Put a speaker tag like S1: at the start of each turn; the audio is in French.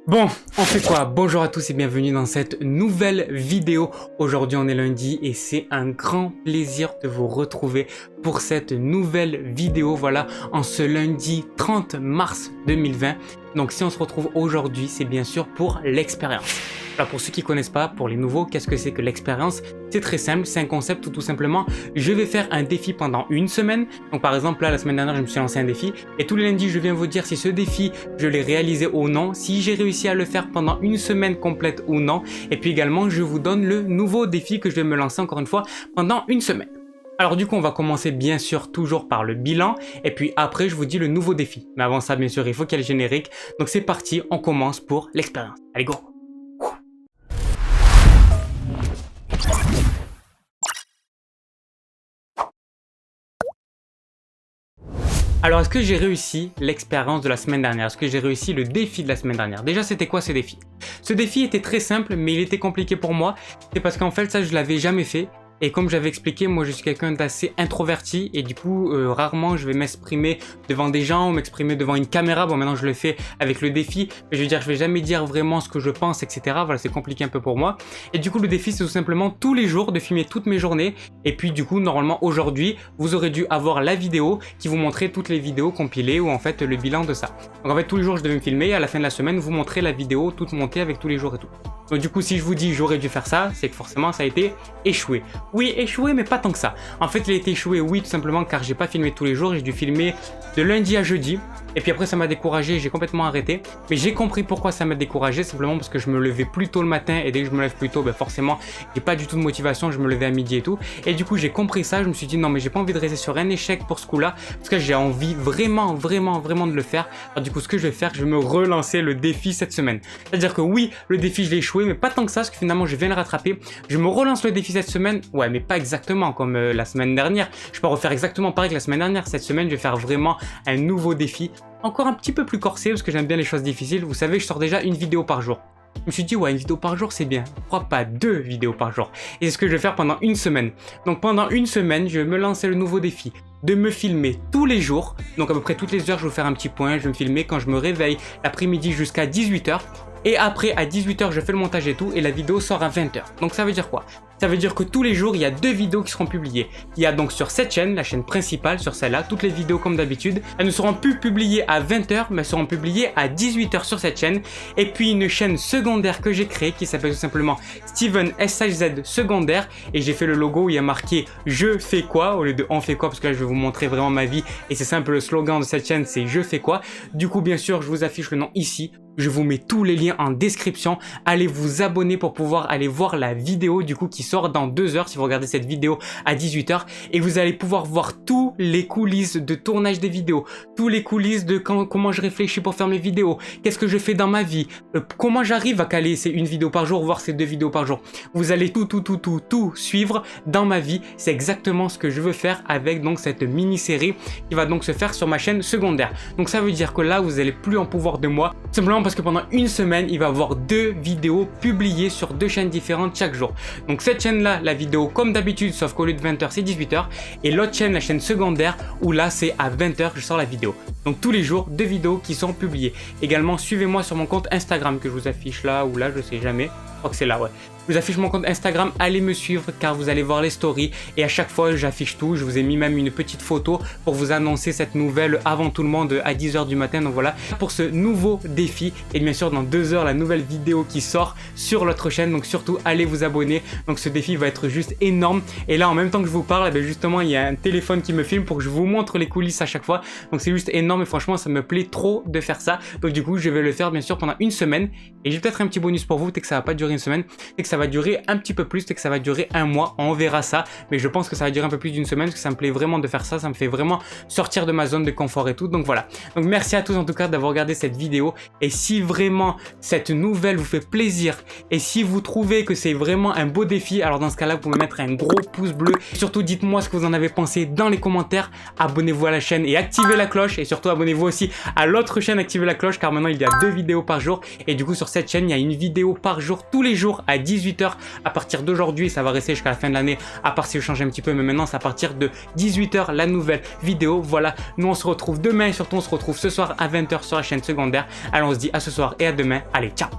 S1: Bon, on fait quoi? Bonjour à tous et bienvenue dans cette nouvelle vidéo. Aujourd'hui on est lundi et c'est un grand plaisir de vous retrouver pour cette nouvelle vidéo, voilà, en ce lundi 30 mars 2020. Donc si on se retrouve aujourd'hui, c'est bien sûr pour l'expérience. Alors pour ceux qui ne connaissent pas, pour les nouveaux, qu'est-ce que c'est que l'expérience? C'est très simple, c'est un concept où tout simplement, je vais faire un défi pendant une semaine. Donc par exemple, là, la semaine dernière, je me suis lancé un défi. Et tous les lundis, je viens vous dire si ce défi, je l'ai réalisé ou non, si j'ai réussi à le faire pendant une semaine complète ou non. Et puis également, je vous donne le nouveau défi que je vais me lancer encore une fois pendant une semaine. Alors du coup, on va commencer bien sûr toujours par le bilan. Et puis après, je vous dis le nouveau défi. Mais avant ça, bien sûr, il faut qu'il y ait le générique. Donc c'est parti, on commence pour l'expérience. Allez, go! Alors, est-ce que j'ai réussi l'expérience de la semaine dernière? Est-ce que j'ai réussi le défi de la semaine dernière? Déjà, c'était quoi ce défi? Ce défi était très simple, mais il était compliqué pour moi. C'est parce qu'en fait, ça, je l'avais jamais fait. Et comme j'avais expliqué, moi je suis quelqu'un d'assez introverti et du coup rarement je vais m'exprimer devant des gens ou m'exprimer devant une caméra. Bon, maintenant je le fais avec le défi, mais je veux dire je vais jamais dire vraiment ce que je pense, etc. Voilà, c'est compliqué un peu pour moi. Et du coup le défi c'est tout simplement tous les jours de filmer toutes mes journées. Et puis du coup normalement aujourd'hui vous aurez dû avoir la vidéo qui vous montrait toutes les vidéos compilées ou en fait le bilan de ça. Donc en fait tous les jours je devais me filmer et à la fin de la semaine vous montrer la vidéo toute montée avec tous les jours et tout. Donc du coup si je vous dis j'aurais dû faire ça, c'est que forcément ça a été échoué. Oui, échoué, mais pas tant que ça. En fait, il a été échoué, oui, tout simplement car j'ai pas filmé tous les jours. J'ai dû filmer de lundi à jeudi. Et puis après, ça m'a découragé, j'ai complètement arrêté. Mais j'ai compris pourquoi ça m'a découragé, simplement parce que je me levais plus tôt le matin. Et dès que je me lève plus tôt, ben forcément, j'ai pas du tout de motivation. Je me levais à midi et tout. Et du coup, j'ai compris ça. Je me suis dit, non, mais j'ai pas envie de rester sur un échec pour ce coup-là. Parce que j'ai envie vraiment de le faire. Alors du coup, ce que je vais faire, je vais me relancer le défi cette semaine. C'est-à-dire que oui, le défi, je l'ai échoué, mais pas tant que ça, parce que finalement, je viens le rattraper. Je me relance le défi cette semaine. Ouais, mais pas exactement comme la semaine dernière. Je peux refaire exactement pareil que la semaine dernière. Cette semaine, je vais faire vraiment un nouveau défi. Encore un petit peu plus corsé parce que j'aime bien les choses difficiles. Vous savez, je sors déjà une vidéo par jour. Je me suis dit, ouais, une vidéo par jour, c'est bien. Pourquoi pas 2 vidéos par jour? Et c'est ce que je vais faire pendant une semaine. Donc pendant une semaine, je vais me lancer le nouveau défi de me filmer tous les jours. Donc à peu près toutes les heures, je vais vous faire un petit point. Je vais me filmer quand je me réveille l'après-midi jusqu'à 18h. Et après, à 18h, je fais le montage et tout, et la vidéo sort à 20h. Donc ça veut dire quoi? Ça veut dire que tous les jours, il y a 2 vidéos qui seront publiées. Il y a donc sur cette chaîne, la chaîne principale, sur celle-là, toutes les vidéos comme d'habitude. Elles ne seront plus publiées à 20h, mais elles seront publiées à 18h sur cette chaîne. Et puis une chaîne secondaire que j'ai créée, qui s'appelle tout simplement Steven SHZ secondaire. Et j'ai fait le logo où il y a marqué « Je fais quoi » au lieu de « On fait quoi » parce que là, je vais vous montrer vraiment ma vie. Et c'est simple, le slogan de cette chaîne, c'est « Je fais quoi ». Du coup, bien sûr, je vous affiche le nom ici. Je vous mets tous les liens en description. Allez vous abonner pour pouvoir aller voir la vidéo du coup qui sort dans 2 heures si vous regardez cette vidéo à 18h. Et vous allez pouvoir voir tous les coulisses de tournage des vidéos, tous les coulisses de comment je réfléchis pour faire mes vidéos, qu'est-ce que je fais dans ma vie, comment j'arrive à caler ces une vidéo par jour, voire ces 2 vidéos par jour. Vous allez tout suivre dans ma vie. C'est exactement ce que je veux faire avec donc cette mini-série qui va donc se faire sur ma chaîne secondaire. Donc ça veut dire que là, vous allez plus en pouvoir de moi. Simplement parce que pendant une semaine, il va y avoir 2 vidéos publiées sur 2 chaînes différentes chaque jour. Donc cette chaîne-là, la vidéo comme d'habitude, sauf qu'au lieu de 20h, c'est 18h. Et l'autre chaîne, la chaîne secondaire, où là, c'est à 20h que je sors la vidéo. Donc tous les jours, 2 vidéos qui sont publiées. Également, suivez-moi sur mon compte Instagram que je vous affiche là ou là, je sais jamais. Je crois que c'est là, ouais. Je vous affiche mon compte Instagram, allez me suivre car vous allez voir les stories et à chaque fois j'affiche tout. Je vous ai mis même une petite photo pour vous annoncer cette nouvelle avant tout le monde à 10h du matin. Donc voilà pour ce nouveau défi et bien sûr dans 2 heures la nouvelle vidéo qui sort sur l'autre chaîne. Donc surtout allez vous abonner. Donc ce défi va être juste énorme et là en même temps que je vous parle, justement il y a un téléphone qui me filme pour que je vous montre les coulisses à chaque fois. Donc c'est juste énorme et franchement ça me plaît trop de faire ça. Donc du coup je vais le faire bien sûr pendant une semaine et j'ai peut-être un petit bonus pour vous, dès que ça va pas durer une semaine, dès que ça va durer un petit peu plus, dès que ça va durer un mois, on verra ça, mais je pense que ça va durer un peu plus d'une semaine parce que ça me plaît vraiment de faire ça, ça me fait vraiment sortir de ma zone de confort et tout, donc voilà. Donc merci à tous en tout cas d'avoir regardé cette vidéo et si vraiment cette nouvelle vous fait plaisir et si vous trouvez que c'est vraiment un beau défi, alors dans ce cas-là vous pouvez mettre un gros pouce bleu, et surtout dites-moi ce que vous en avez pensé dans les commentaires, abonnez-vous à la chaîne et activez la cloche et surtout abonnez-vous aussi à l'autre chaîne, activez la cloche car maintenant il y a 2 vidéos par jour et du coup sur cette chaîne il y a une vidéo par jour tous les jours à 18h 18h à partir d'aujourd'hui, ça va rester jusqu'à la fin de l'année, à part si je change un petit peu, mais maintenant c'est à partir de 18h la nouvelle vidéo. Voilà, nous on se retrouve demain et surtout on se retrouve ce soir à 20h sur la chaîne secondaire. Allez, on se dit à ce soir et à demain. Allez, ciao.